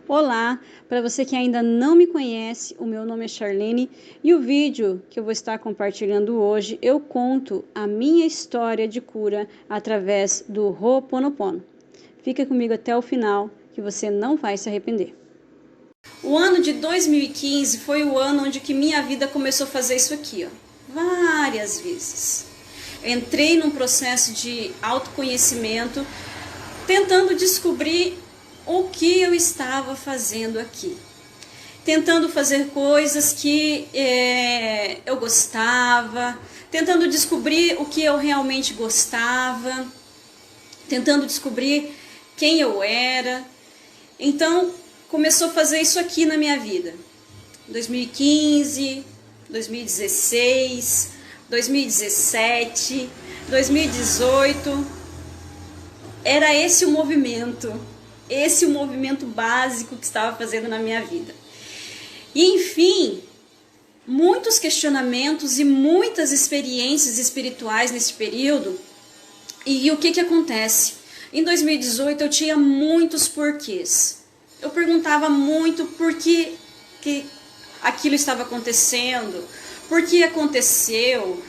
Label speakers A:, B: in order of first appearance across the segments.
A: Olá, para você que ainda não me conhece, o meu nome é Charlene e o vídeo que eu vou estar compartilhando hoje, eu conto a minha história de cura através do Ho'oponopono. Fica comigo até o final que você não vai se arrepender. O ano de 2015 foi o ano onde que minha vida começou a fazer isso aqui, ó, várias vezes. Entrei num processo de autoconhecimento, tentando descobrir o que eu estava fazendo aqui. Tentando fazer coisas que eu gostava, tentando descobrir o que eu realmente gostava, tentando descobrir quem eu era. Então, começou a fazer isso aqui na minha vida. 2015, 2016, 2017, 2018. Era esse o movimento básico que estava fazendo na minha vida. E enfim, muitos questionamentos e muitas experiências espirituais nesse período. E o que acontece? Em 2018 eu tinha muitos porquês. Eu perguntava muito por que aquilo estava acontecendo, por que aconteceu,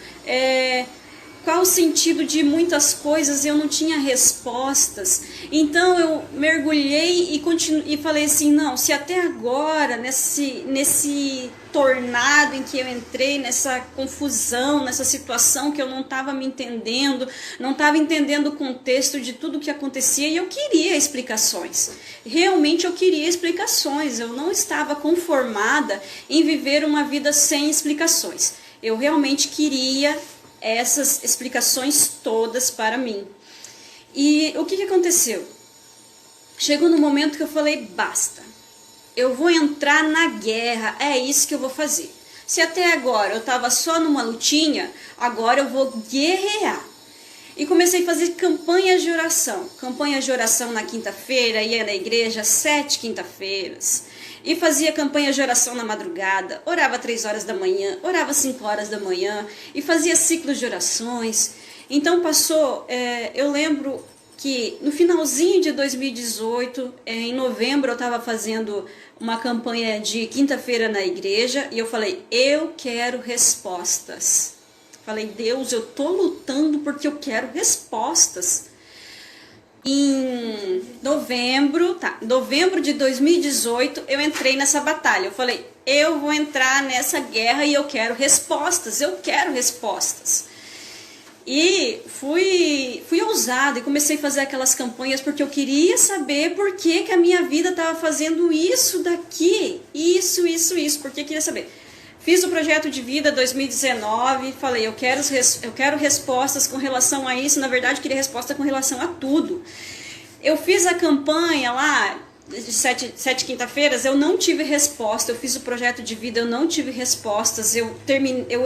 A: qual o sentido de muitas coisas, eu não tinha respostas. Então eu mergulhei e falei assim, não, se até agora, nesse tornado em que eu entrei, nessa confusão, nessa situação que eu não estava me entendendo, não estava entendendo o contexto de tudo que acontecia, e eu queria explicações. Realmente eu queria explicações, eu não estava conformada em viver uma vida sem explicações. Eu realmente queria essas explicações todas para mim. E o que aconteceu? Chegou no momento que eu falei, basta, eu vou entrar na guerra, é isso que eu vou fazer. Se até agora eu estava só numa lutinha, agora eu vou guerrear. E comecei a fazer campanhas de oração. Campanhas de oração na quinta-feira, ia na igreja 7 quinta-feiras. E fazia campanha de oração na madrugada, orava 3 horas da manhã, orava 5 horas da manhã e fazia ciclos de orações. Então passou, eu lembro que no finalzinho de 2018, em novembro eu estava fazendo uma campanha de quinta-feira na igreja e eu falei, eu quero respostas. Falei, Deus, eu tô lutando porque eu quero respostas. Em novembro de 2018, eu entrei nessa batalha. Eu falei, eu vou entrar nessa guerra e eu quero respostas, E fui ousada e comecei a fazer aquelas campanhas porque eu queria saber por que a minha vida estava fazendo isso daqui, isso, porque eu queria saber. Fiz o projeto de vida 2019, falei, eu quero respostas com relação a isso. Na verdade, eu queria resposta com relação a tudo. Eu fiz a campanha lá, de 7 quinta-feiras, eu não tive resposta. Eu fiz o projeto de vida, eu não tive respostas. Eu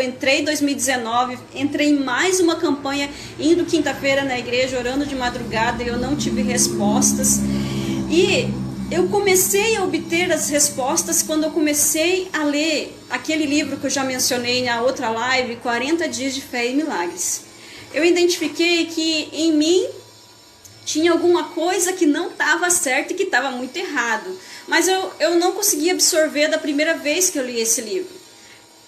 A: entrei em 2019, entrei em mais uma campanha, indo quinta-feira na igreja, orando de madrugada, e eu não tive respostas. E eu comecei a obter as respostas quando eu comecei a ler aquele livro que eu já mencionei na outra live, 40 Dias de Fé e Milagres. Eu identifiquei que em mim tinha alguma coisa que não estava certa e que estava muito errado. Mas eu não conseguia absorver da primeira vez que eu li esse livro.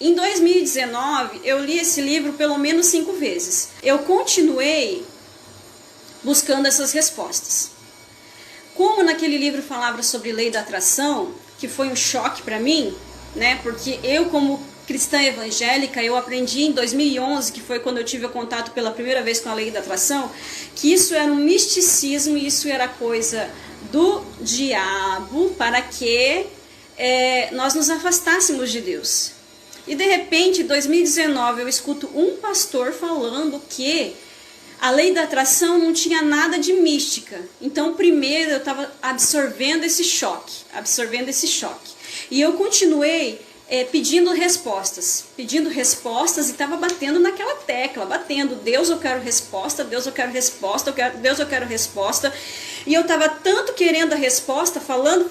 A: Em 2019, eu li esse livro pelo menos 5 vezes. Eu continuei buscando essas respostas. Como naquele livro falava sobre lei da atração, que foi um choque para mim, né? Porque eu, como cristã evangélica, eu aprendi em 2011, que foi quando eu tive o contato pela primeira vez com a lei da atração, que isso era um misticismo, isso era coisa do diabo para que nós nos afastássemos de Deus. E de repente, em 2019, eu escuto um pastor falando que a lei da atração não tinha nada de mística. Então, primeiro eu estava absorvendo esse choque. E eu continuei pedindo respostas e estava batendo naquela tecla, Deus, eu quero resposta, Deus, eu quero resposta, Deus, eu quero resposta. E eu estava tanto querendo a resposta, falando,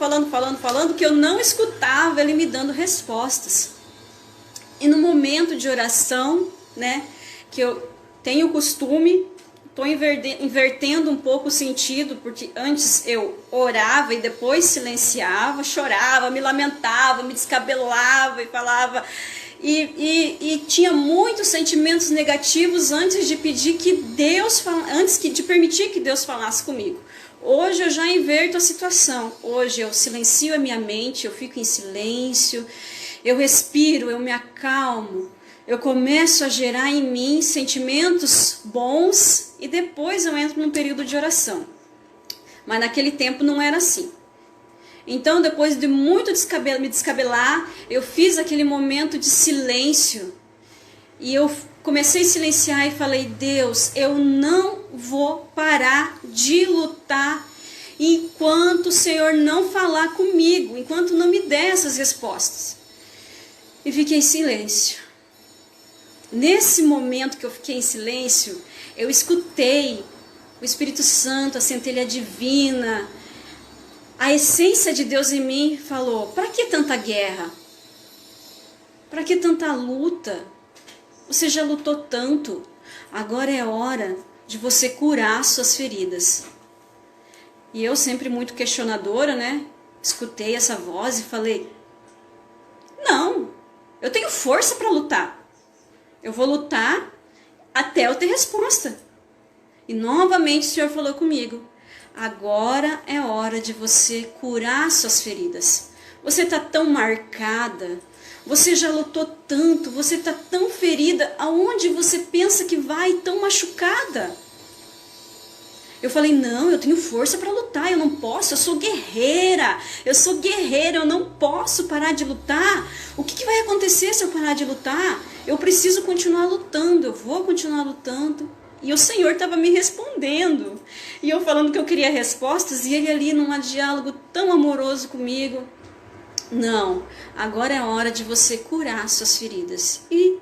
A: que eu não escutava ele me dando respostas. E no momento de oração, né, que eu tenho o costume estou invertendo um pouco o sentido, porque antes eu orava e depois silenciava, chorava, me lamentava, me descabelava e falava. E tinha muitos sentimentos negativos antes de pedir que Deus de permitir que Deus falasse comigo. Hoje eu já inverto a situação. Hoje eu silencio a minha mente, eu fico em silêncio, eu respiro, eu me acalmo, eu começo a gerar em mim sentimentos bons e depois eu entro num período de oração. Mas naquele tempo não era assim. Então, depois de muito me descabelar, eu fiz aquele momento de silêncio. E eu comecei a silenciar e falei: Deus, eu não vou parar de lutar enquanto o Senhor não falar comigo, enquanto não me der essas respostas. E fiquei em silêncio. Nesse momento que eu fiquei em silêncio, eu escutei o Espírito Santo, a centelha divina, a essência de Deus em mim falou: para que tanta guerra? Para que tanta luta? Você já lutou tanto. Agora é hora de você curar suas feridas. E eu, sempre muito questionadora, né? Escutei essa voz e falei: não, eu tenho força para lutar. Eu vou lutar até eu ter resposta. E novamente o Senhor falou comigo: agora é hora de você curar suas feridas. Você está tão marcada, você já lutou tanto, você está tão ferida, aonde você pensa que vai tão machucada? Eu falei: não, eu tenho força para lutar, eu não posso, eu sou guerreira, eu não posso parar de lutar. O que vai acontecer se eu parar de lutar? Eu preciso continuar lutando, eu vou continuar lutando. E o Senhor estava me respondendo. E eu falando que eu queria respostas, e Ele ali num diálogo tão amoroso comigo. Não, agora é hora de você curar suas feridas. E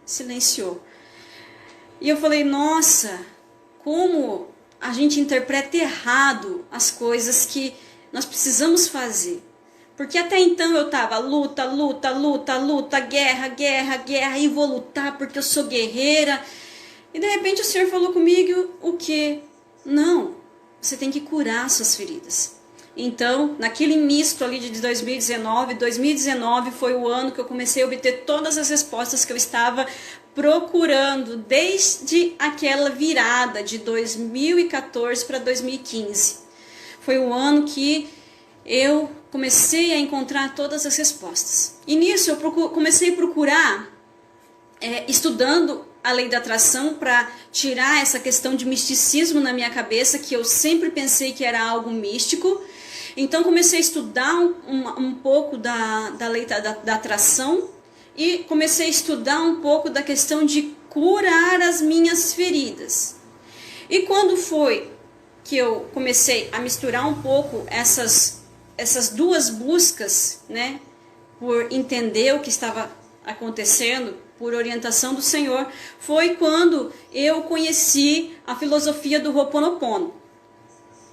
A: silenciou. E eu falei: nossa, como a gente interpreta errado as coisas que nós precisamos fazer. Porque até então eu estava luta, guerra, e vou lutar porque eu sou guerreira. E de repente o Senhor falou comigo o quê? Não, você tem que curar suas feridas. Então, naquele misto ali de 2019 foi o ano que eu comecei a obter todas as respostas que eu estava procurando desde aquela virada de 2014 para 2015. Foi o ano que eu comecei a encontrar todas as respostas. E nisso eu comecei a procurar, estudando a lei da atração, para tirar essa questão de misticismo na minha cabeça, que eu sempre pensei que era algo místico. Então comecei a estudar um pouco da lei da atração e comecei a estudar um pouco da questão de curar as minhas feridas. E quando foi que eu comecei a misturar um pouco essas duas buscas, né, por entender o que estava acontecendo, por orientação do Senhor, foi quando eu conheci a filosofia do Ho'oponopono.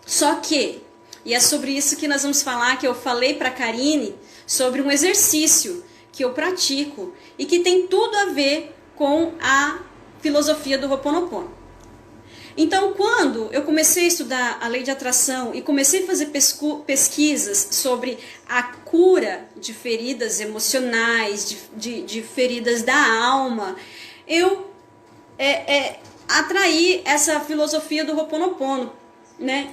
A: Só que, e é sobre isso que nós vamos falar, que eu falei para a Karine, sobre um exercício que eu pratico e que tem tudo a ver com a filosofia do Ho'oponopono. Então, quando eu comecei a estudar a lei de atração e comecei a fazer pesquisas sobre a cura de feridas emocionais, de feridas da alma, eu atraí essa filosofia do Ho'oponopono, né?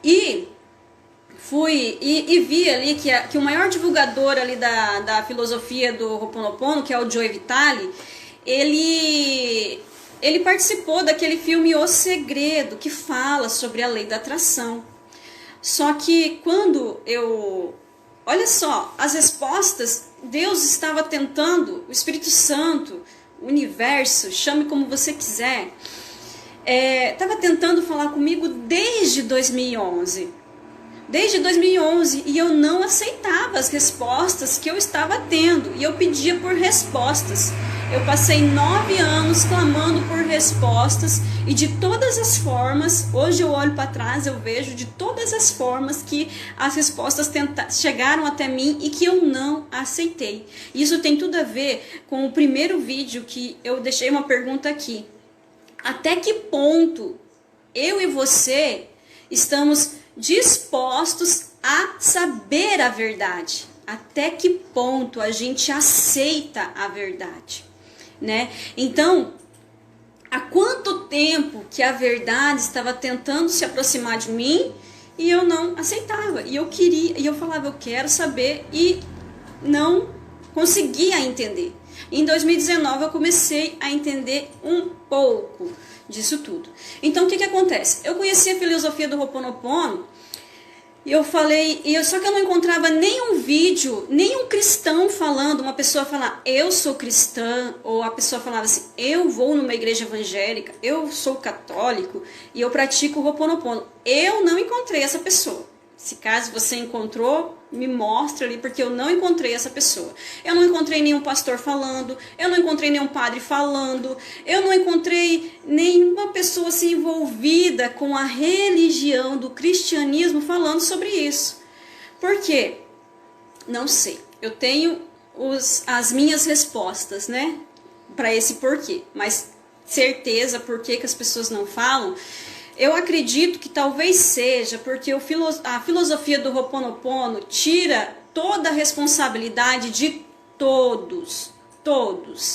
A: E vi ali que o maior divulgador ali da filosofia do Ho'oponopono, que é o Joe Vitale, ele participou daquele filme O Segredo, que fala sobre a lei da atração. Só que quando olha só, as respostas, Deus estava tentando, o Espírito Santo, o universo, chame como você quiser, estava tentando falar comigo desde 2011. Desde 2011, e eu não aceitava as respostas que eu estava tendo, e eu pedia por respostas. Eu passei 9 anos clamando por respostas, e de todas as formas, hoje eu olho para trás, eu vejo de todas as formas que as respostas chegaram até mim e que eu não aceitei. Isso tem tudo a ver com o primeiro vídeo que eu deixei uma pergunta aqui. Até que ponto eu e você estamos dispostos a saber a verdade? Até que ponto a gente aceita a verdade, né? Então, há quanto tempo que a verdade estava tentando se aproximar de mim e eu não aceitava, e eu queria, e eu falava, eu quero saber, e não conseguia entender. Em 2019 eu comecei a entender um pouco disso tudo. Então o que acontece? Eu conheci a filosofia do Ho'oponopono e eu falei, só que eu não encontrava nenhum vídeo, nenhum cristão falando, uma pessoa falar, eu sou cristã, ou a pessoa falava assim, eu vou numa igreja evangélica, eu sou católico e eu pratico o Ho'oponopono. Eu não encontrei essa pessoa. Se caso você encontrou, me mostra ali, porque eu não encontrei essa pessoa. Eu não encontrei nenhum pastor falando, eu não encontrei nenhum padre falando, eu não encontrei nenhuma pessoa assim, envolvida com a religião do cristianismo falando sobre isso. Por quê? Não sei. Eu tenho as minhas respostas, né, para esse porquê, mas certeza por que as pessoas não falam. Eu acredito que talvez seja porque a filosofia do Ho'oponopono tira toda a responsabilidade de todos,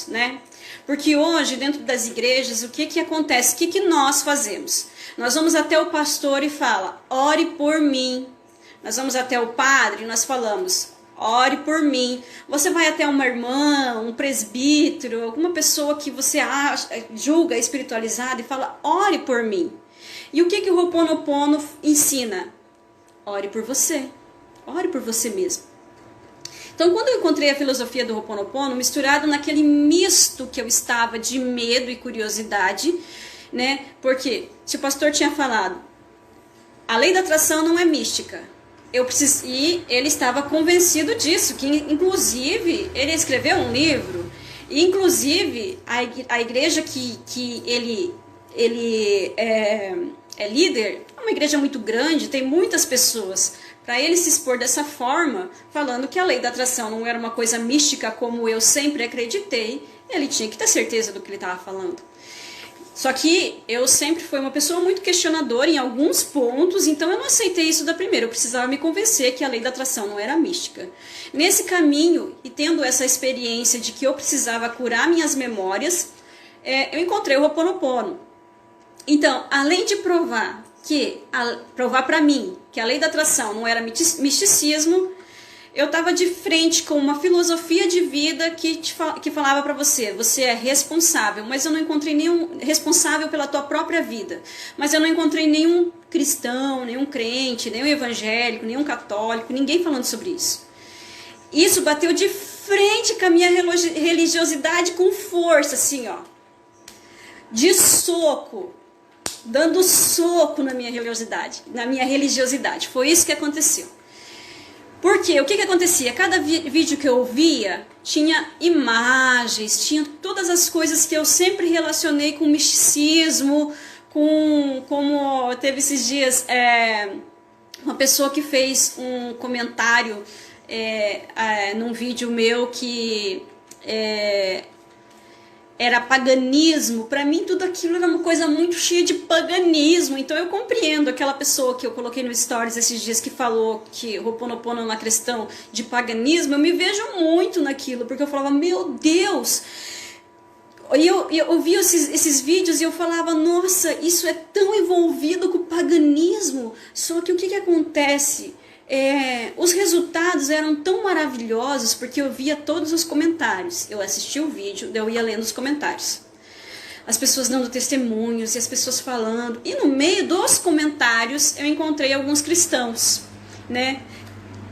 A: né? Porque hoje, dentro das igrejas, o que acontece? O que nós fazemos? Nós vamos até o pastor e fala, ore por mim. Nós vamos até o padre e nós falamos, ore por mim. Você vai até uma irmã, um presbítero, alguma pessoa que você julga espiritualizada e fala, ore por mim. E o que o Ho'oponopono ensina? Ore por você mesmo. Então, quando eu encontrei a filosofia do Ho'oponopono, misturado naquele misto que eu estava de medo e curiosidade, né? Porque se o pastor tinha falado, a lei da atração não é mística, e ele estava convencido disso, que inclusive ele escreveu um livro, e inclusive a igreja que ele é líder, é uma igreja muito grande, tem muitas pessoas. Para ele se expor dessa forma, falando que a lei da atração não era uma coisa mística como eu sempre acreditei, ele tinha que ter certeza do que ele estava falando. Só que eu sempre fui uma pessoa muito questionadora em alguns pontos, então eu não aceitei isso da primeira. Eu precisava me convencer que a lei da atração não era mística. Nesse caminho, e tendo essa experiência de que eu precisava curar minhas memórias, eu encontrei o Ho'oponopono. Então, além de provar para mim que a lei da atração não era misticismo, eu estava de frente com uma filosofia de vida que falava para você é responsável, mas eu não encontrei nenhum responsável pela tua própria vida, mas eu não encontrei nenhum cristão, nenhum crente, nenhum evangélico, nenhum católico, ninguém falando sobre isso. Isso bateu de frente com a minha religiosidade com força, assim, ó, de soco, dando soco na minha religiosidade. Foi isso que aconteceu. Porque o que acontecia? Cada vídeo que eu via tinha imagens, tinha todas as coisas que eu sempre relacionei com misticismo, como teve esses dias uma pessoa que fez um comentário num vídeo meu que era paganismo. Para mim tudo aquilo era uma coisa muito cheia de paganismo, então eu compreendo aquela pessoa que eu coloquei no stories esses dias que falou que o Ho'oponopono é uma questão de paganismo. Eu me vejo muito naquilo, porque eu falava, meu Deus, e eu via esses vídeos e eu falava, nossa, isso é tão envolvido com o paganismo. Só que o que acontece? Os resultados eram tão maravilhosos porque eu via todos os comentários. Eu assistia o vídeo, eu ia lendo os comentários. As pessoas dando testemunhos e as pessoas falando. E no meio dos comentários eu encontrei alguns cristãos, né?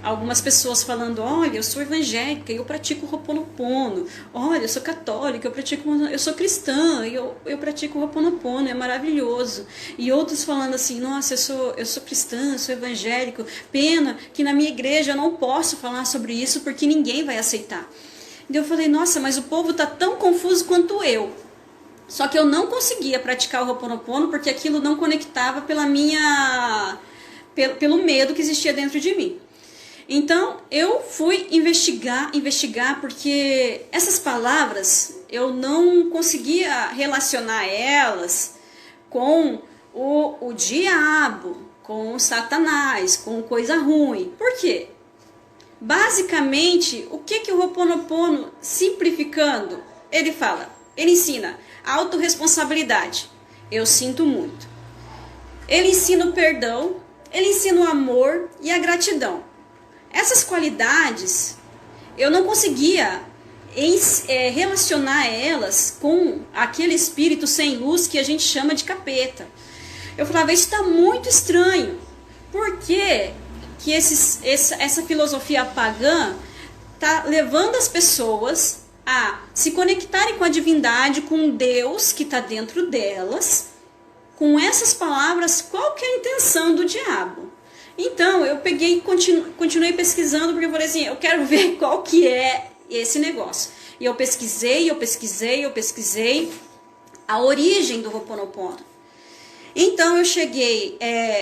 A: Algumas pessoas falando, olha, eu sou evangélica e eu pratico o Ho'oponopono. Olha, eu sou católica, eu sou cristã e eu pratico o Ho'oponopono, é maravilhoso. E outros falando assim, nossa, eu sou cristã, eu sou evangélico, pena que na minha igreja eu não posso falar sobre isso porque ninguém vai aceitar. E eu falei, nossa, mas o povo está tão confuso quanto eu. Só que eu não conseguia praticar o Ho'oponopono porque aquilo não conectava pelo medo que existia dentro de mim. Então, eu fui investigar, porque essas palavras, eu não conseguia relacionar elas com o diabo, com o Satanás, com coisa ruim. Por quê? Basicamente, o que o Ho'oponopono, simplificando, ele ensina autorresponsabilidade. Eu sinto muito. Ele ensina o perdão, ele ensina o amor e a gratidão. Essas qualidades, eu não conseguia relacionar elas com aquele espírito sem luz que a gente chama de capeta. Eu falava, isso está muito estranho. Por que essa filosofia pagã está levando as pessoas a se conectarem com a divindade, com Deus que está dentro delas, com essas palavras? Qual que é a intenção do diabo? Então, eu peguei e continuei pesquisando, porque eu falei assim, eu quero ver qual que é esse negócio. E eu pesquisei a origem do Ho'oponopono. Então, eu cheguei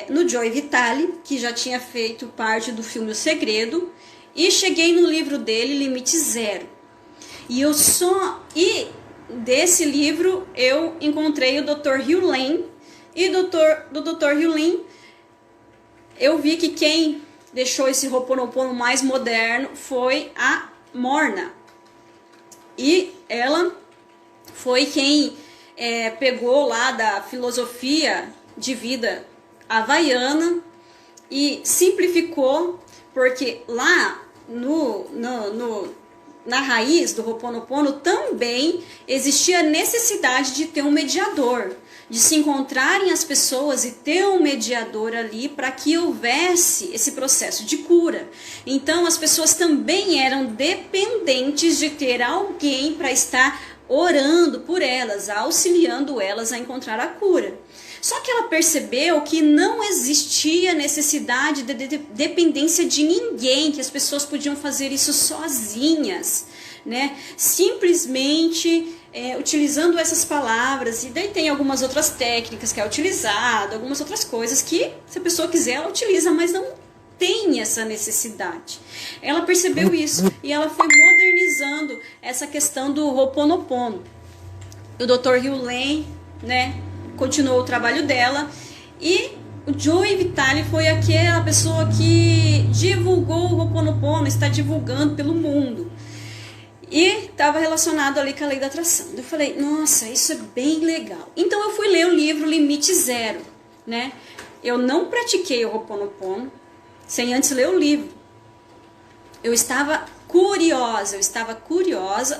A: no Joe Vitale, que já tinha feito parte do filme O Segredo, e cheguei no livro dele, Limite Zero. E desse livro, eu encontrei o Dr. Hugh Lane, e do Dr. Hugh Lane, eu vi que quem deixou esse Ho'oponopono mais moderno foi a Morna. E ela foi quem pegou lá da filosofia de vida havaiana e simplificou, porque lá na raiz do Ho'oponopono também existia a necessidade de ter um mediador, de se encontrarem as pessoas e ter um mediador ali para que houvesse esse processo de cura. Então as pessoas também eram dependentes de ter alguém para estar orando por elas, auxiliando elas a encontrar a cura. Só que ela percebeu que não existia necessidade de dependência de ninguém, que as pessoas podiam fazer isso sozinhas, né? Simplesmente utilizando essas palavras. E daí tem algumas outras técnicas que é utilizado, algumas outras coisas que, se a pessoa quiser, ela utiliza, mas não tem essa necessidade. Ela percebeu isso e ela foi modernizando essa questão do Ho'oponopono. O Dr. Hugh Lane, né, continuou o trabalho dela, e o Joe Vitale foi aquela pessoa que divulgou o Ho'oponopono, está divulgando pelo mundo. E estava relacionado ali com a lei da atração. Eu falei, nossa, isso é bem legal. Então eu fui ler o livro Limite Zero, né? Eu não pratiquei o Ho'oponopono sem antes ler o livro. Eu estava curiosa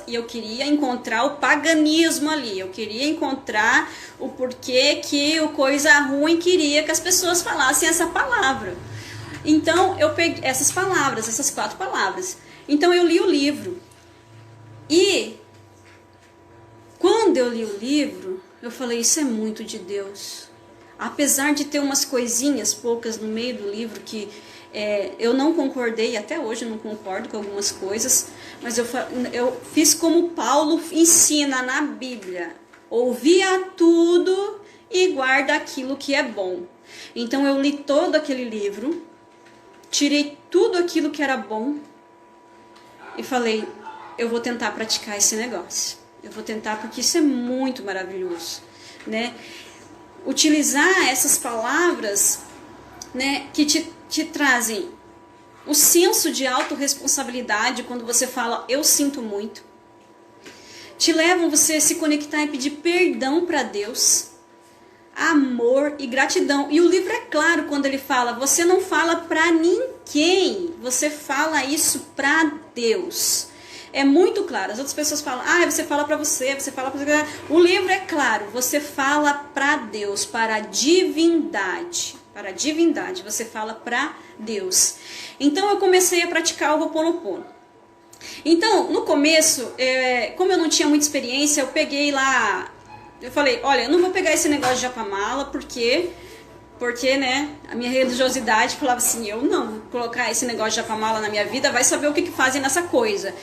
A: e eu queria encontrar o paganismo ali. Eu queria encontrar o porquê que o coisa ruim queria que as pessoas falassem essa palavra. Então eu peguei essas 4 palavras. Então eu li o livro. E quando eu li o livro, eu falei, isso é muito de Deus. Apesar de ter umas coisinhas poucas no meio do livro que eu não concordei, até hoje eu não concordo com algumas coisas, mas eu fiz como Paulo ensina na Bíblia: ouvia tudo e guarda aquilo que é bom. Então eu li todo aquele livro, tirei tudo aquilo que era bom e falei, eu vou tentar praticar esse negócio. Eu vou tentar, porque isso é muito maravilhoso, né? Utilizar essas palavras, né, que te trazem o senso de autorresponsabilidade quando você fala, eu sinto muito. Te levam você a se conectar e pedir perdão para Deus, amor e gratidão. E o livro é claro quando ele fala, você não fala para ninguém, você fala isso para Deus. É muito claro. As outras pessoas falam, você fala para você fala para você. O livro é claro, você fala para Deus, para a divindade. Para a divindade, você fala para Deus. Então eu comecei a praticar o Ho'oponopono. Então, no começo, como eu não tinha muita experiência, eu peguei lá, eu falei, olha, eu não vou pegar esse negócio de japamala, porque, né, a minha religiosidade falava assim, eu não vou colocar esse negócio de japamala na minha vida, vai saber o que fazem nessa coisa.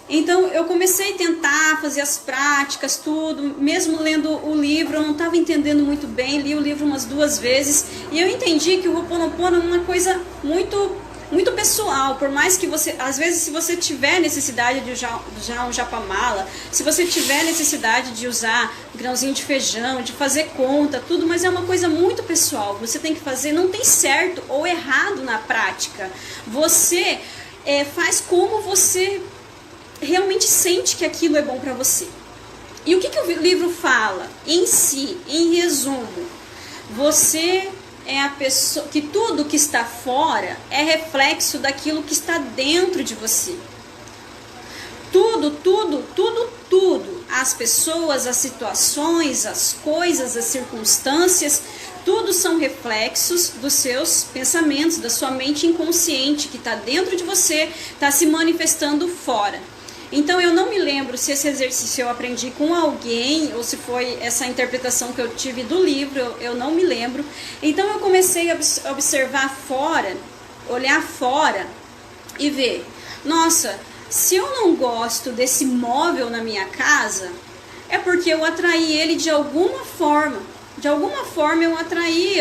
A: Então eu comecei a tentar fazer as práticas, tudo, mesmo lendo o livro, eu não estava entendendo muito bem, li o livro umas 2 vezes, e eu entendi que o Ho'oponopono é uma coisa muito muito pessoal, por mais que você, às vezes, se você tiver necessidade de usar um japamala, se você tiver necessidade de usar grãozinho de feijão, de fazer conta, tudo, mas é uma coisa muito pessoal, você tem que fazer, não tem certo ou errado na prática, você faz como você realmente sente que aquilo é bom para você. E o que o livro fala em si, em resumo? Você é a pessoa que tudo que está fora é reflexo daquilo que está dentro de você. Tudo, as pessoas, as situações, as coisas, as circunstâncias, tudo são reflexos dos seus pensamentos, da sua mente inconsciente que está dentro de você, está se manifestando fora. Então eu não me lembro se esse exercício eu aprendi com alguém ou se foi essa interpretação que eu tive do livro, eu não me lembro. Então eu comecei a observar fora, olhar fora e ver, nossa, se eu não gosto desse móvel na minha casa, é porque eu atraí ele de alguma forma. De alguma forma eu atraí,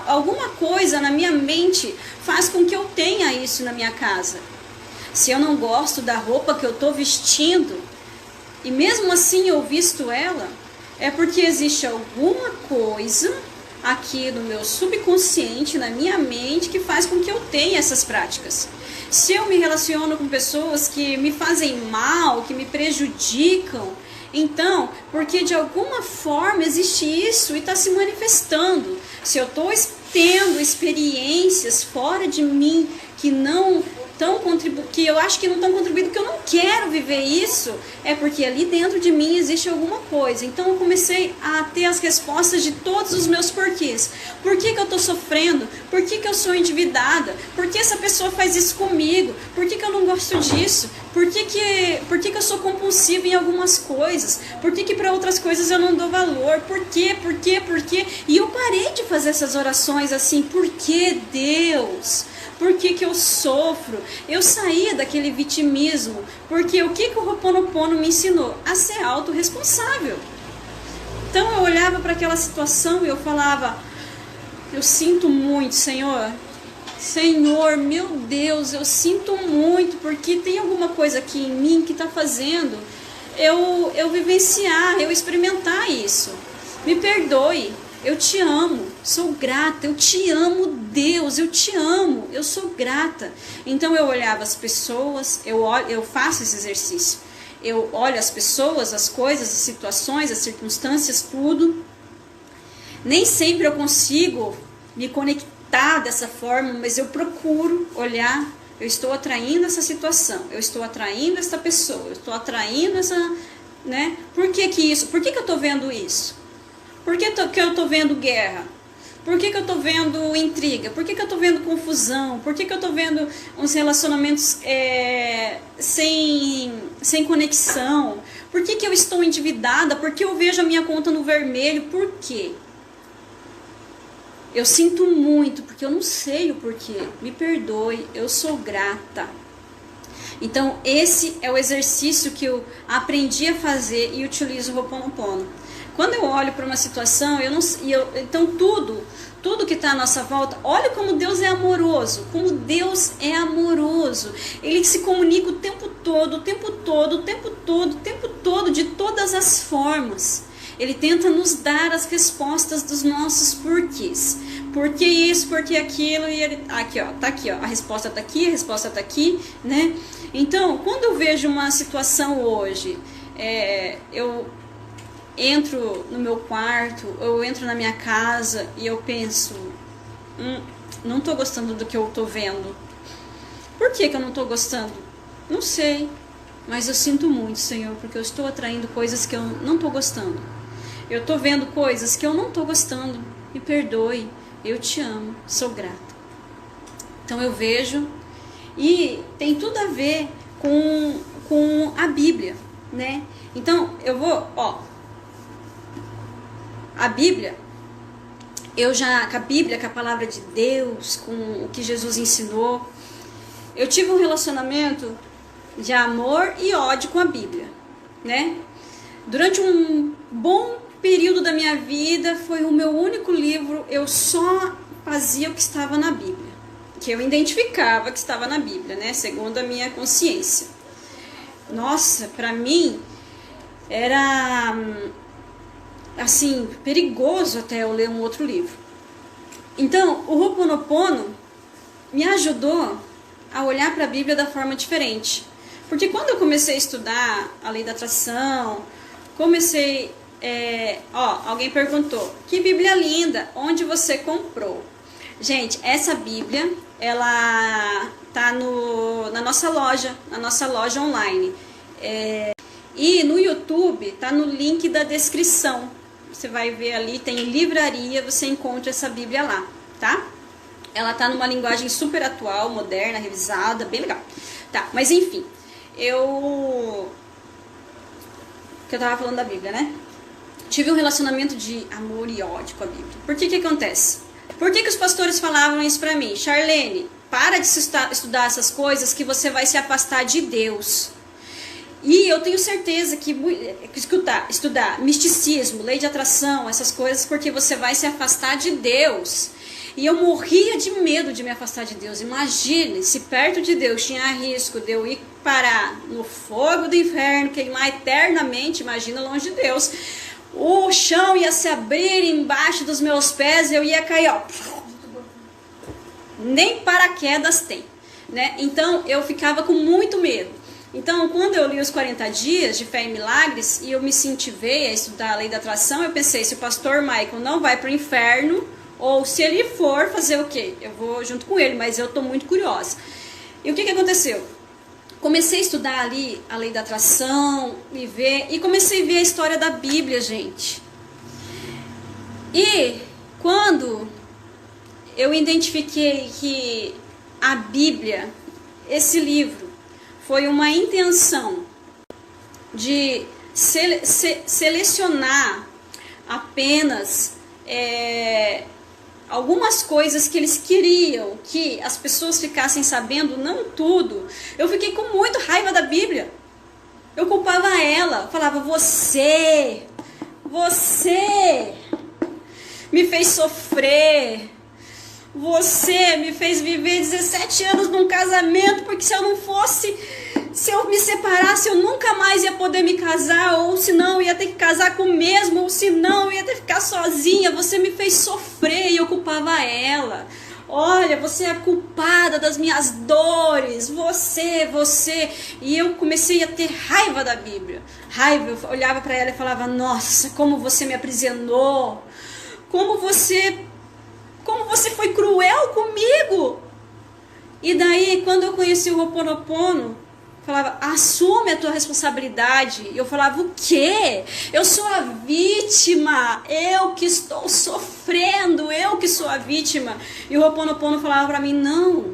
A: alguma coisa na minha mente faz com que eu tenha isso na minha casa. Se eu não gosto da roupa que eu estou vestindo, e mesmo assim eu visto ela, é porque existe alguma coisa aqui no meu subconsciente, na minha mente, que faz com que eu tenha essas práticas. Se eu me relaciono com pessoas que me fazem mal, que me prejudicam, então, porque de alguma forma existe isso e está se manifestando. Se eu estou tendo experiências fora de mim que não que eu acho que não estão contribuindo, que eu não quero viver isso, é porque ali dentro de mim existe alguma coisa. Então eu comecei a ter as respostas de todos os meus porquês. Por que eu estou sofrendo? Por que eu sou endividada? Por que essa pessoa faz isso comigo? Por que eu não gosto disso? Por que eu sou compulsiva em algumas coisas? Por que para outras coisas eu não dou valor? Por quê? E eu parei de fazer essas orações assim, por que Deus? Por que eu sofro? Eu saí daquele vitimismo, porque o que o Ho'oponopono me ensinou? A ser autorresponsável. Então eu olhava para aquela situação e eu falava, eu sinto muito, Senhor. Senhor, meu Deus, eu sinto muito, porque tem alguma coisa aqui em mim que está fazendo eu vivenciar, eu experimentar isso. Me perdoe. Eu te amo, sou grata, eu te amo, Deus, eu te amo, eu sou grata. Então eu olhava as pessoas, eu faço esse exercício. Eu olho as pessoas, as coisas, as situações, as circunstâncias, tudo. Nem sempre eu consigo me conectar dessa forma, mas eu procuro olhar, eu estou atraindo essa situação, eu estou atraindo essa pessoa, eu estou atraindo essa, né? Por que isso? Por que eu estou vendo isso? Por que eu estou vendo guerra? Por que eu estou vendo intriga? Por que eu estou vendo confusão? Por que eu estou vendo uns relacionamentos sem conexão? Por que eu estou endividada? Por que eu vejo a minha conta no vermelho? Por quê? Eu sinto muito, porque eu não sei o porquê. Me perdoe, eu sou grata. Então, esse é o exercício que eu aprendi a fazer e utilizo o Ho'oponopono. Quando eu olho para uma situação, então tudo que está à nossa volta, olha como Deus é amoroso, Ele se comunica o tempo todo, de todas as formas. Ele tenta nos dar as respostas dos nossos porquês. Por que isso, por que aquilo, e ele, tá aqui, a resposta tá aqui, né? Então, quando eu vejo uma situação hoje, eu entro no meu quarto, eu entro na minha casa e eu penso, não tô gostando do que eu tô vendo. Por que eu não tô gostando? Não sei, mas eu sinto muito, Senhor, porque eu estou atraindo coisas que eu não tô gostando. Eu tô vendo coisas que eu não tô gostando. Me perdoe, eu te amo, sou grata. Então eu vejo, e tem tudo a ver com a Bíblia, né? Então eu vou, a Bíblia, com a Bíblia, com a palavra de Deus, com o que Jesus ensinou, eu tive um relacionamento de amor e ódio com a Bíblia, né? Durante um bom período da minha vida, foi o meu único livro, eu só fazia o que estava na Bíblia. que eu identificava que estava na Bíblia, né? Segundo a minha consciência. Nossa, para mim era assim, perigoso até eu ler um outro livro. Então, o Ho'oponopono me ajudou a olhar para a Bíblia da forma diferente. Porque quando eu comecei a estudar a lei da atração, alguém perguntou, que Bíblia linda, onde você comprou? Gente, essa Bíblia, ela tá na nossa loja online. E no YouTube, tá no link da descrição. Você vai ver ali, tem livraria, você encontra essa Bíblia lá, tá? Ela tá numa linguagem super atual, moderna, revisada, bem legal. Tá, mas enfim, que eu tava falando da Bíblia, né? Tive um relacionamento de amor e ódio com a Bíblia. Por que acontece? Por que os pastores falavam isso pra mim? Charlene, para de estudar essas coisas que você vai se afastar de Deus. E eu tenho certeza que estudar misticismo, lei de atração, essas coisas, porque você vai se afastar de Deus. E eu morria de medo de me afastar de Deus. Imagine, se perto de Deus tinha risco de eu ir parar no fogo do inferno, queimar eternamente, imagina longe de Deus. O chão ia se abrir embaixo dos meus pés, eu ia cair, ó. Nem paraquedas tem, né? Então eu ficava com muito medo. Então, quando eu li os 40 dias de Fé e Milagres e eu me incentivei a estudar a lei da atração, eu pensei, se o pastor Michael não vai para o inferno, ou se ele for, fazer o quê? Eu vou junto com ele, mas eu estou muito curiosa. E o que aconteceu? Comecei a estudar ali a lei da atração, e comecei a ver a história da Bíblia, gente. E quando eu identifiquei que a Bíblia, esse livro, foi uma intenção de selecionar apenas algumas coisas que eles queriam que as pessoas ficassem sabendo, não tudo. Eu fiquei com muito raiva da Bíblia. Eu culpava ela, falava, você me fez sofrer. Você me fez viver 17 anos num casamento, porque se eu me separasse, eu nunca mais ia poder me casar, ou se não, eu ia ter que casar com o mesmo, ou se não, eu ia ter que ficar sozinha. Você me fez sofrer e eu culpava ela. Olha, você é a culpada das minhas dores, você. E eu comecei a ter raiva da Bíblia. Raiva, eu olhava para ela e falava, nossa, como você me aprisionou, como você foi cruel comigo. E daí, quando eu conheci o Ho'oponopono, falava, assume a tua responsabilidade. E eu falava, o quê? Eu sou a vítima, eu que estou sofrendo, eu que sou a vítima. E o Ho'oponopono falava para mim, não,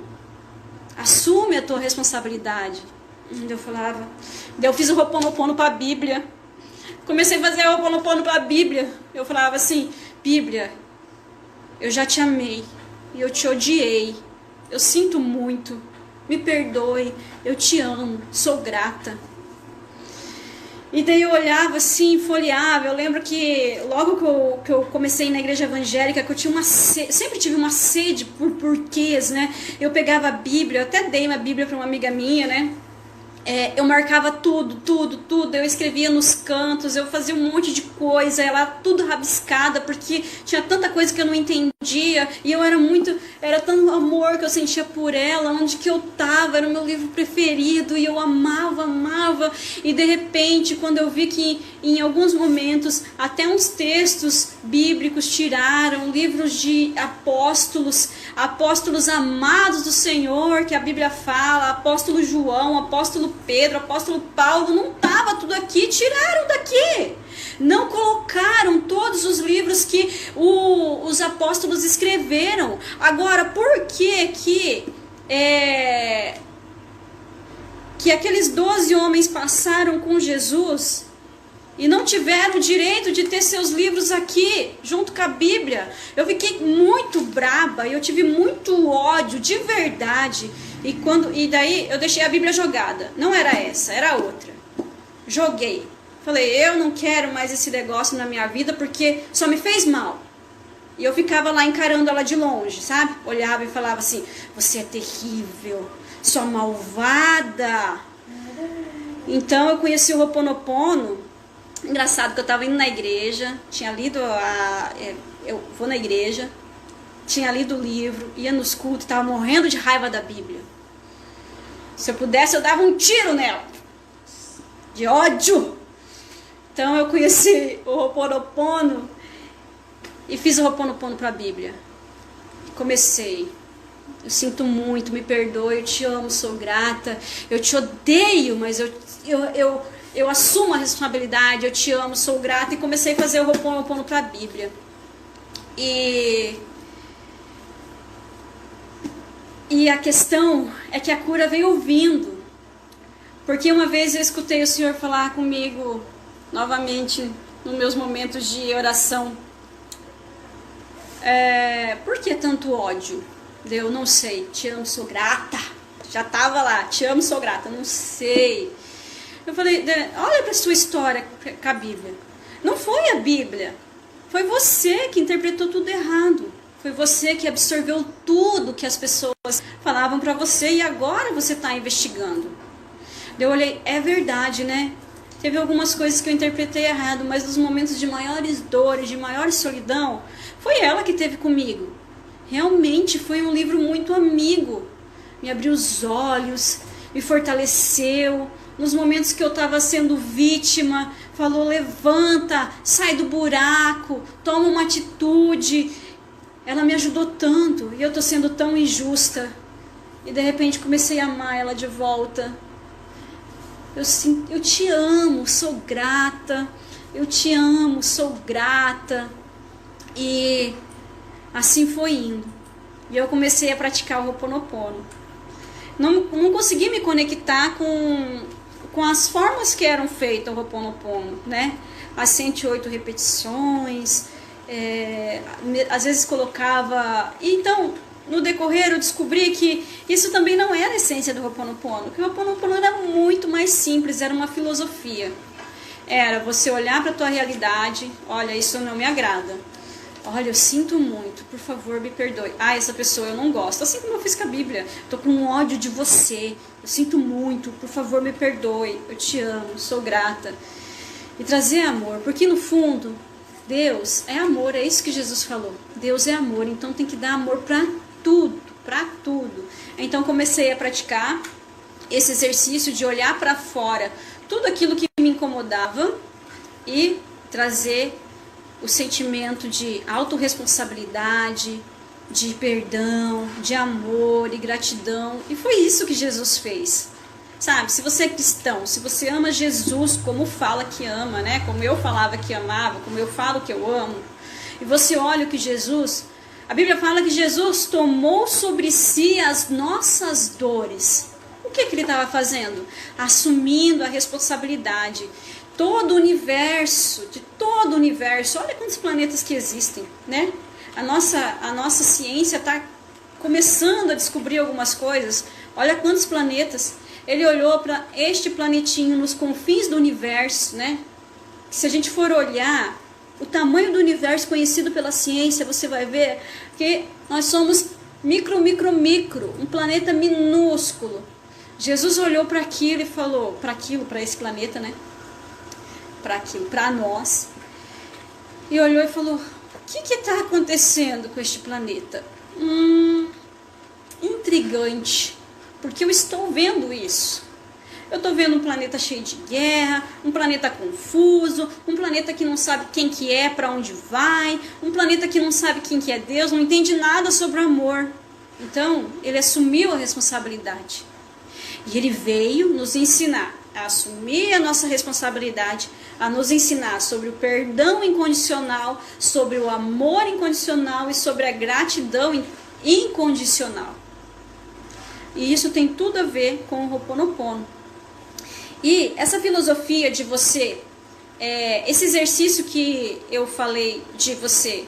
A: assume a tua responsabilidade. E eu falava, eu fiz o Ho'oponopono para a Bíblia. Comecei a fazer o Ho'oponopono para a Bíblia. Eu falava assim, Bíblia, eu já te amei e eu te odiei. Eu sinto muito. Me perdoe. Eu te amo. Sou grata. E daí eu olhava assim, folheava. Eu lembro que logo que eu comecei na igreja evangélica, que eu tinha sempre tive uma sede por porquês, né? Eu pegava a Bíblia, eu até dei uma Bíblia para uma amiga minha, né? Eu marcava tudo, eu escrevia nos cantos, eu fazia um monte de coisa, ela tudo rabiscada, porque tinha tanta coisa que eu não entendia, e era tanto amor que eu sentia por ela, onde que eu tava, era o meu livro preferido, e eu amava, e de repente, quando eu vi que em alguns momentos, até uns textos bíblicos tiraram, livros de apóstolos amados do Senhor, que a Bíblia fala, apóstolo João, apóstolo Pedro, apóstolo Paulo, não estava tudo aqui, tiraram daqui. Não colocaram todos os livros que os apóstolos escreveram. Agora, por que aqueles 12 homens passaram com Jesus e não tiveram o direito de ter seus livros aqui, junto com a Bíblia? Eu fiquei muito braba, eu tive muito ódio, de verdade. E daí eu deixei a Bíblia jogada. Não era essa, era outra. Joguei. Falei, eu não quero mais esse negócio na minha vida porque só me fez mal. E eu ficava lá encarando ela de longe, sabe? Olhava e falava assim, você é terrível, sua malvada. Então eu conheci o Ho'oponopono. Engraçado que eu estava indo na igreja, tinha lido eu vou na igreja, tinha lido o livro, ia nos cultos, estava morrendo de raiva da Bíblia. Se eu pudesse, eu dava um tiro nela. De ódio. Então eu conheci o Ho'oponopono e fiz o Ho'oponopono para a Bíblia. Comecei. Eu sinto muito, me perdoe, eu te amo, sou grata. Eu te odeio, mas eu assumo a responsabilidade, eu te amo, sou grata. E comecei a fazer o Ho'oponopono para a Bíblia. E a questão é que a cura veio vindo. Porque uma vez eu escutei o Senhor falar comigo novamente nos meus momentos de oração. Por que tanto ódio? Eu não sei, te amo, sou grata. Já estava lá, te amo, sou grata, não sei. Eu falei, olha para a sua história com a Bíblia. Não foi a Bíblia, foi você que interpretou tudo errado. Foi você que absorveu tudo que as pessoas falavam para você e agora você está investigando. Eu olhei, é verdade, né? Teve algumas coisas que eu interpretei errado, mas nos momentos de maiores dores, de maior solidão, foi ela que teve comigo. Realmente foi um livro muito amigo. Me abriu os olhos, me fortaleceu. Nos momentos que eu estava sendo vítima, falou, levanta, sai do buraco, toma uma atitude. Ela me ajudou tanto e eu estou sendo tão injusta. E de repente comecei a amar ela de volta. Eu te amo, sou grata. Eu te amo, sou grata. E assim foi indo. E eu comecei a praticar o Ho'oponopono. Não consegui me conectar com as formas que eram feitas o Ho'oponopono, né? As 108 repetições. Às vezes colocava... Então, no decorrer eu descobri que isso também não era a essência do Ho'oponopono, que o Ho'oponopono era muito mais simples, era uma filosofia. Era você olhar para a tua realidade, olha, isso não me agrada. Olha, eu sinto muito, por favor, me perdoe. Ah, essa pessoa eu não gosto. Assim como eu fiz com a Bíblia. Estou com ódio de você. Eu sinto muito, por favor, me perdoe. Eu te amo, sou grata. E trazer amor, porque no fundo... Deus é amor, é isso que Jesus falou. Deus é amor, então tem que dar amor para tudo, para tudo. Então comecei a praticar esse exercício de olhar para fora tudo aquilo que me incomodava e trazer o sentimento de autorresponsabilidade, de perdão, de amor e gratidão. E foi isso que Jesus fez. Sabe, se você é cristão, se você ama Jesus como fala que ama, né? Como eu falava que amava, como eu falo que eu amo, e você olha o que Jesus... A Bíblia fala que Jesus tomou sobre si as nossas dores. O que ele estava fazendo? Assumindo a responsabilidade. Todo o universo, de todo o universo, olha quantos planetas que existem, né? A nossa ciência está começando a descobrir algumas coisas. Olha quantos planetas... Ele olhou para este planetinho nos confins do universo, né? Se a gente for olhar o tamanho do universo conhecido pela ciência, você vai ver que nós somos micro, um planeta minúsculo. Jesus olhou para aquilo e falou, para esse planeta, né? Para nós. E olhou e falou, o que está acontecendo com este planeta? Intrigante. Porque eu estou vendo isso. Eu estou vendo um planeta cheio de guerra, um planeta confuso, um planeta que não sabe quem que é, para onde vai, um planeta que não sabe quem que é Deus, não entende nada sobre o amor. Então, ele assumiu a responsabilidade. E ele veio nos ensinar a assumir a nossa responsabilidade, a nos ensinar sobre o perdão incondicional, sobre o amor incondicional e sobre a gratidão incondicional. E isso tem tudo a ver com o Ho'oponopono. E essa filosofia de você, esse exercício que eu falei de você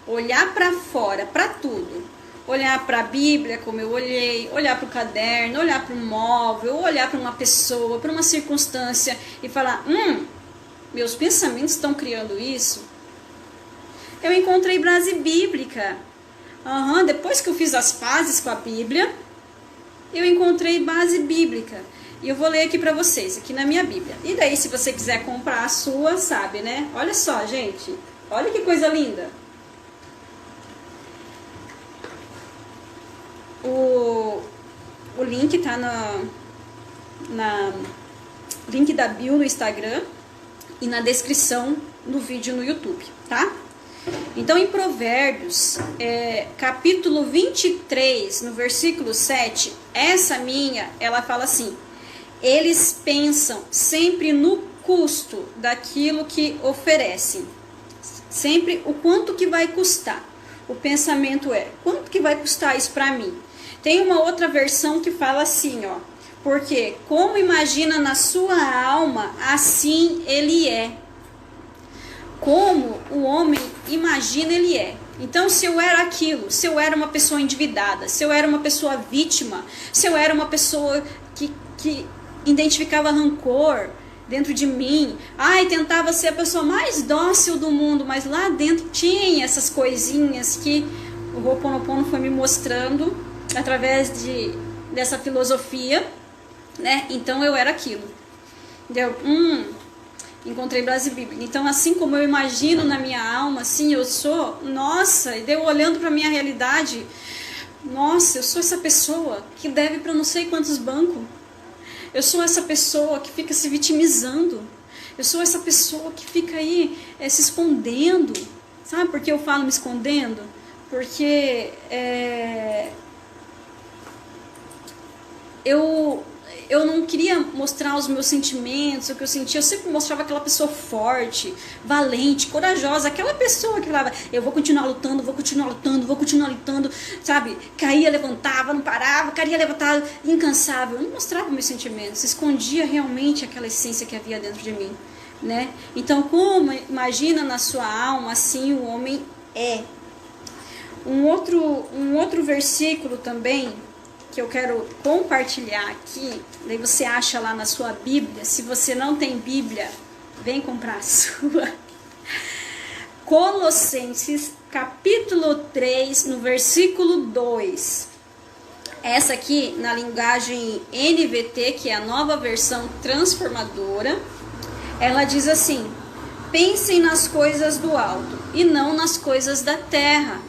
A: olhar para fora, para tudo, olhar para a Bíblia como eu olhei, olhar para o caderno, olhar para um móvel, olhar para uma pessoa, para uma circunstância e falar, meus pensamentos estão criando isso. eu encontrei base bíblica. Depois que eu fiz as pazes com a Bíblia, eu encontrei base bíblica. E eu vou ler aqui pra vocês, aqui na minha Bíblia. E daí, se você quiser comprar a sua, sabe, né? Olha só, gente. Olha que coisa linda. O link tá na link da bio no Instagram e na descrição do vídeo no YouTube, tá? Então, em Provérbios, capítulo 23, no versículo 7, ela fala assim: eles pensam sempre no custo daquilo que oferecem. Sempre o quanto que vai custar. O pensamento quanto que vai custar isso para mim? Tem uma outra versão que fala assim, ó. Porque como imagina na sua alma, assim ele é. Como o homem imagina, ele é. Então, se eu era aquilo, se eu era uma pessoa endividada, se eu era uma pessoa vítima, se eu era uma pessoa que identificava rancor dentro de mim, tentava ser a pessoa mais dócil do mundo, mas lá dentro tinha essas coisinhas que o Ho'oponopono foi me mostrando através dessa filosofia, né? Então eu era aquilo. Entendeu? Encontrei base bíblica. Então, assim como eu imagino na minha alma, assim eu sou, nossa, e deu olhando para minha realidade, nossa, eu sou essa pessoa que deve para não sei quantos bancos. Eu sou essa pessoa que fica se vitimizando. Eu sou essa pessoa que fica aí se escondendo. Sabe por que eu falo me escondendo? Porque eu não queria mostrar os meus sentimentos, o que eu sentia. Eu sempre mostrava aquela pessoa forte, valente, corajosa. Aquela pessoa que falava, eu vou continuar lutando, vou continuar lutando, vou continuar lutando, sabe? Caía, levantava, não parava, caía, levantava, incansável. Eu não mostrava meus sentimentos, escondia realmente aquela essência que havia dentro de mim, né? Então, como imagina na sua alma, assim o homem é. Um outro versículo também que eu quero compartilhar aqui, daí você acha lá na sua Bíblia. Se você não tem Bíblia, vem comprar a sua. Colossenses, capítulo 3, no versículo 2. Essa aqui, na linguagem NVT, que é a nova versão transformadora, ela diz assim: pensem nas coisas do alto e não nas coisas da terra.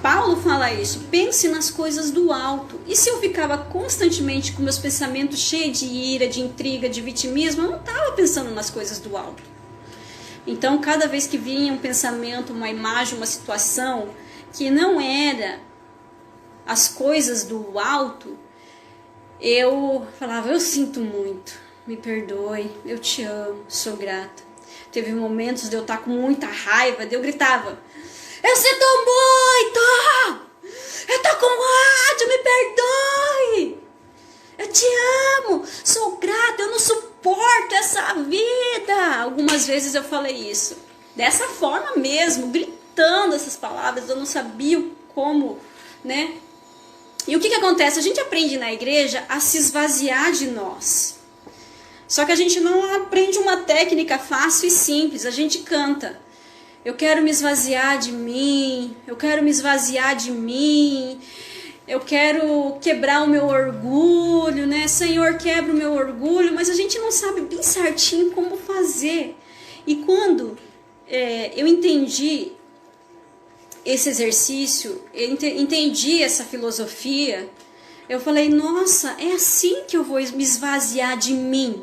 A: Paulo fala isso, pense nas coisas do alto. E se eu ficava constantemente com meus pensamentos cheios de ira, de intriga, de vitimismo, eu não estava pensando nas coisas do alto. Então, cada vez que vinha um pensamento, uma imagem, uma situação que não era as coisas do alto, eu falava, eu sinto muito, me perdoe, eu te amo, sou grata. Teve momentos de eu estar com muita raiva, de eu gritava, eu sinto muito! Eu tô com ódio, me perdoe! Eu te amo, sou grata, eu não suporto essa vida! Algumas vezes eu falei isso. Dessa forma mesmo, gritando essas palavras, eu não sabia como, né? E o que acontece? A gente aprende na igreja a se esvaziar de nós. Só que a gente não aprende uma técnica fácil e simples, a gente canta. Eu quero me esvaziar de mim, eu quero me esvaziar de mim, eu quero quebrar o meu orgulho, né? Senhor, quebra o meu orgulho, mas a gente não sabe bem certinho como fazer. E quando eu entendi esse exercício, eu entendi essa filosofia, eu falei, nossa, é assim que eu vou me esvaziar de mim.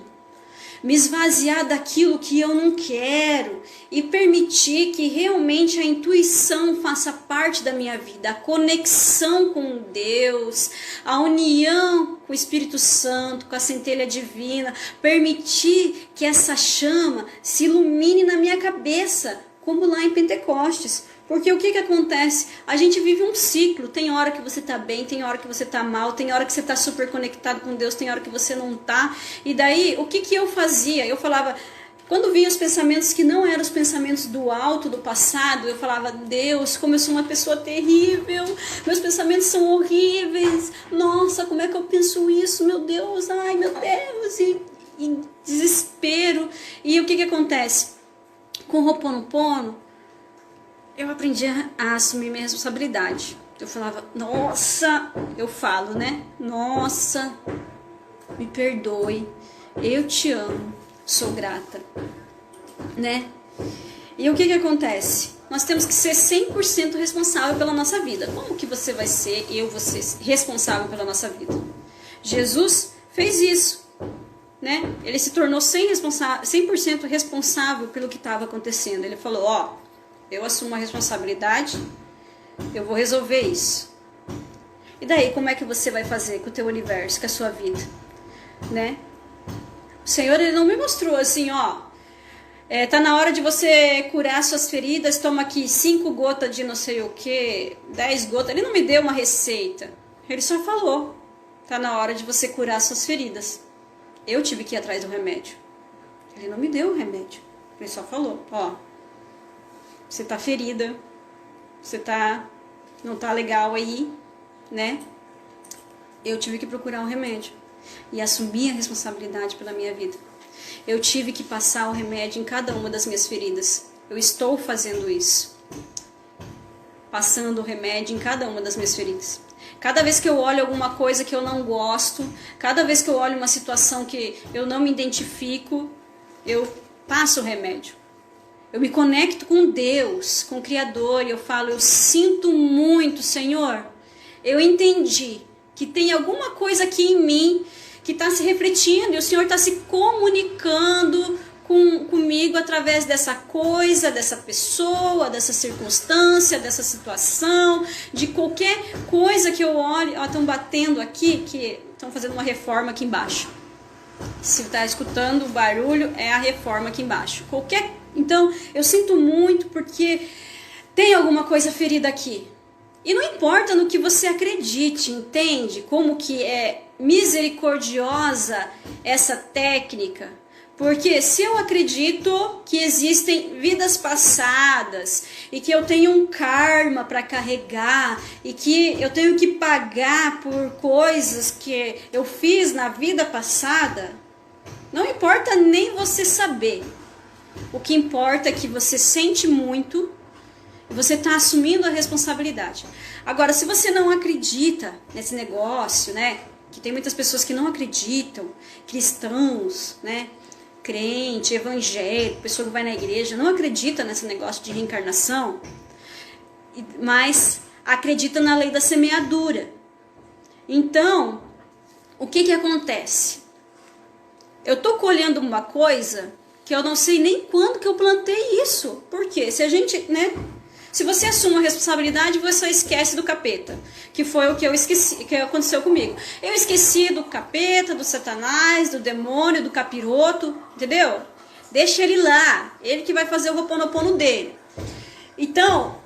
A: Me esvaziar daquilo que eu não quero e permitir que realmente a intuição faça parte da minha vida, a conexão com Deus, a união com o Espírito Santo, com a centelha divina, permitir que essa chama se ilumine na minha cabeça, como lá em Pentecostes. Porque o que acontece? A gente vive um ciclo, tem hora que você tá bem, tem hora que você tá mal, tem hora que você tá super conectado com Deus, tem hora que você não tá. E daí, o que eu fazia? Eu falava, quando vinha os pensamentos que não eram os pensamentos do alto, do passado, eu falava, Deus, como eu sou uma pessoa terrível, meus pensamentos são horríveis, nossa, como é que eu penso isso, meu Deus, ai meu Deus, e desespero. E o que acontece? Com o Ho'oponopono, eu aprendi a assumir minha responsabilidade. Eu falava, nossa, eu falo, né? Nossa, me perdoe, eu te amo, sou grata, né? E o que que acontece? Nós temos que ser 100% responsável pela nossa vida. Como que você vai ser, você, responsável pela nossa vida? Jesus fez isso, né? Ele se tornou 100% responsável pelo que estava acontecendo. Ele falou, ó, eu assumo a responsabilidade, eu vou resolver isso. E daí, como é que você vai fazer com o teu universo, com a sua vida, né? O Senhor, ele não me mostrou assim, ó, tá na hora de você curar suas feridas, toma aqui 5 gotas de não sei o que, 10 gotas. Ele não me deu uma receita. Ele só falou, tá na hora de você curar suas feridas. Eu tive que ir atrás do remédio. Ele não me deu o remédio. Ele só falou, ó, você tá ferida, você não tá legal aí, né? Eu tive que procurar um remédio e assumir a responsabilidade pela minha vida. Eu tive que passar o remédio em cada uma das minhas feridas. Eu estou fazendo isso. Passando o remédio em cada uma das minhas feridas. Cada vez que eu olho alguma coisa que eu não gosto, cada vez que eu olho uma situação que eu não me identifico, eu passo o remédio. Eu me conecto com Deus, com o Criador, e eu falo, eu sinto muito, Senhor. Eu entendi que tem alguma coisa aqui em mim que está se refletindo, e o Senhor está se comunicando comigo através dessa coisa, dessa pessoa, dessa circunstância, dessa situação, de qualquer coisa que eu olhe. Ó, estão batendo aqui, que estão fazendo uma reforma aqui embaixo. Se está escutando o barulho, é a reforma aqui embaixo. Então, eu sinto muito porque tem alguma coisa ferida aqui. E não importa no que você acredite, entende? Como que é misericordiosa essa técnica. Porque se eu acredito que existem vidas passadas e que eu tenho um karma para carregar e que eu tenho que pagar por coisas que eu fiz na vida passada, não importa nem você saber. O que importa é que você sente muito e você está assumindo a responsabilidade. Agora, se você não acredita nesse negócio, né? Que tem muitas pessoas que não acreditam, cristãos, né? Crente, evangélico, pessoa que vai na igreja, não acredita nesse negócio de reencarnação, mas acredita na lei da semeadura. Então, o que que acontece? Eu tô colhendo uma coisa que eu não sei nem quando que eu plantei isso. Por quê? Se a gente, né? Se você assume a responsabilidade, você esquece do capeta, que foi o que eu esqueci, que aconteceu comigo. Eu esqueci do capeta, do satanás, do demônio, do capiroto, entendeu? Deixa ele lá, ele que vai fazer o ho'oponopono dele. Então,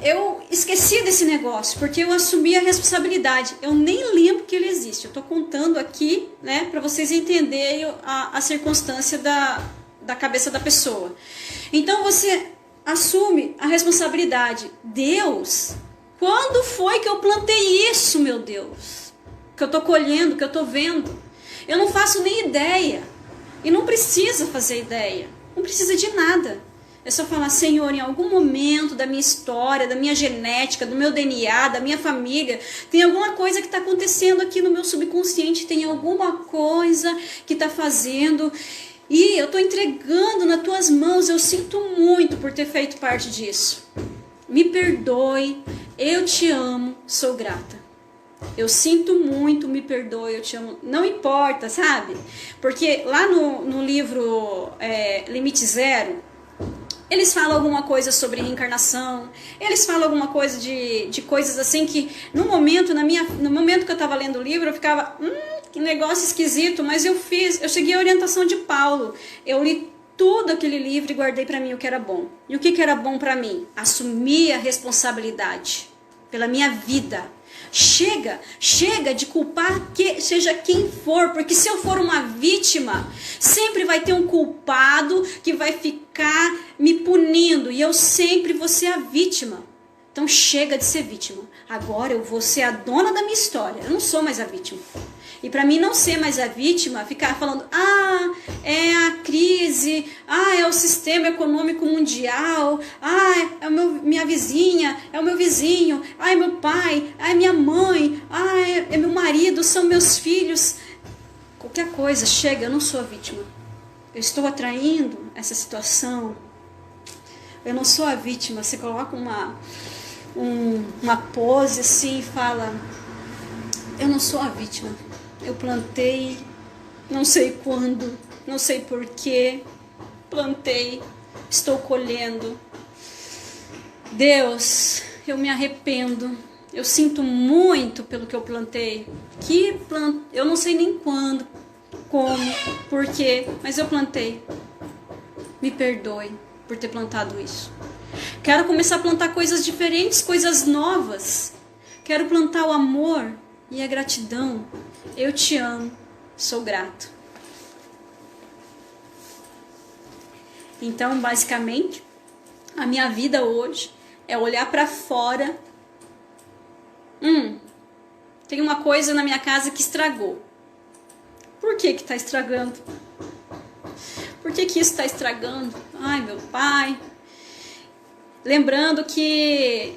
A: eu esqueci desse negócio, porque eu assumi a responsabilidade. Eu nem lembro que ele existe. Eu tô contando aqui, né, para vocês entenderem a circunstância da cabeça da pessoa. Então, você assume a responsabilidade. Deus, quando foi que eu plantei isso, meu Deus? Que eu tô colhendo, que eu tô vendo. Eu não faço nem ideia. E não precisa fazer ideia. Não precisa de nada. É só falar, Senhor, em algum momento da minha história, da minha genética, do meu DNA, da minha família, tem alguma coisa que está acontecendo aqui no meu subconsciente, tem alguma coisa que está fazendo. E eu estou entregando nas tuas mãos, eu sinto muito por ter feito parte disso. Me perdoe, eu te amo, sou grata. Eu sinto muito, me perdoe, eu te amo. Não importa, sabe? Porque lá no livro Limite Zero, eles falam alguma coisa sobre reencarnação, eles falam alguma coisa de coisas assim que no momento que eu estava lendo o livro, eu ficava, que negócio esquisito, mas eu cheguei à orientação de Paulo. Eu li tudo aquele livro e guardei para mim o que era bom. E o que era bom para mim? Assumir a responsabilidade pela minha vida. Chega de culpar que seja quem for, porque se eu for uma vítima, sempre vai ter um culpado que vai ficar me punindo e eu sempre vou ser a vítima. Então chega de ser vítima. Agora eu vou ser a dona da minha história. Eu não sou mais a vítima. E para mim não ser mais a vítima, ficar falando, é a crise, é o sistema econômico mundial, é minha vizinha, é o meu vizinho, é meu pai, é minha mãe, é meu marido, são meus filhos. Qualquer coisa, chega, eu não sou a vítima. Eu estou atraindo essa situação. Eu não sou a vítima. Você coloca uma pose assim e fala, eu não sou a vítima. Eu plantei, não sei quando, não sei porquê, plantei, estou colhendo. Deus, eu me arrependo. Eu sinto muito pelo que eu plantei. Eu não sei nem quando, como, porquê, mas eu plantei. Me perdoe por ter plantado isso. Quero começar a plantar coisas diferentes, coisas novas. Quero plantar o amor e a gratidão. Eu te amo, sou grato. Então, basicamente, a minha vida hoje é olhar para fora. Tem uma coisa na minha casa que estragou. Por que está estragando? Por que isso está estragando? Ai, meu pai. Lembrando que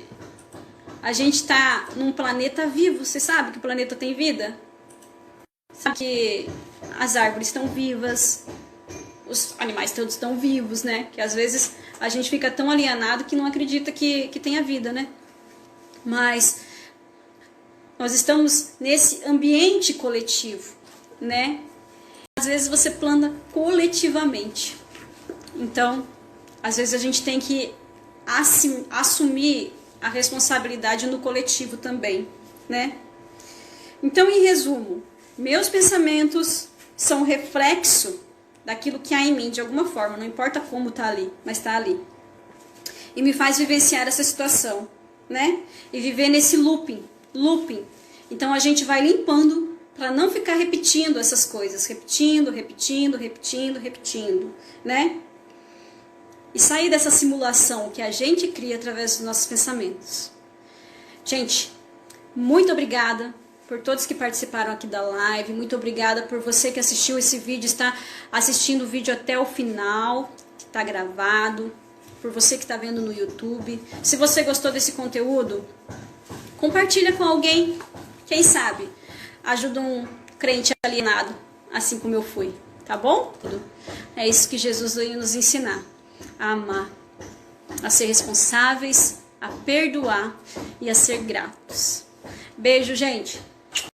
A: a gente está num planeta vivo. Você sabe que o planeta tem vida? Sabe que as árvores estão vivas, os animais todos estão vivos, né? Que às vezes a gente fica tão alienado que não acredita que tenha vida, né? Mas nós estamos nesse ambiente coletivo, né? Às vezes você planta coletivamente. Então, às vezes a gente tem que assumir a responsabilidade no coletivo também, né? Então, em resumo, meus pensamentos são reflexo daquilo que há em mim, de alguma forma, não importa como tá ali, mas tá ali. E me faz vivenciar essa situação, né? E viver nesse looping. Então a gente vai limpando para não ficar repetindo essas coisas, repetindo, né? E sair dessa simulação que a gente cria através dos nossos pensamentos. Gente, muito obrigada por todos que participaram aqui da live, muito obrigada por você que assistiu esse vídeo, está assistindo o vídeo até o final, que está gravado, por você que está vendo no YouTube. Se você gostou desse conteúdo, compartilha com alguém, quem sabe ajuda um crente alienado, assim como eu fui, tá bom? É isso que Jesus veio nos ensinar, a amar, a ser responsáveis, a perdoar e a ser gratos. Beijo, gente!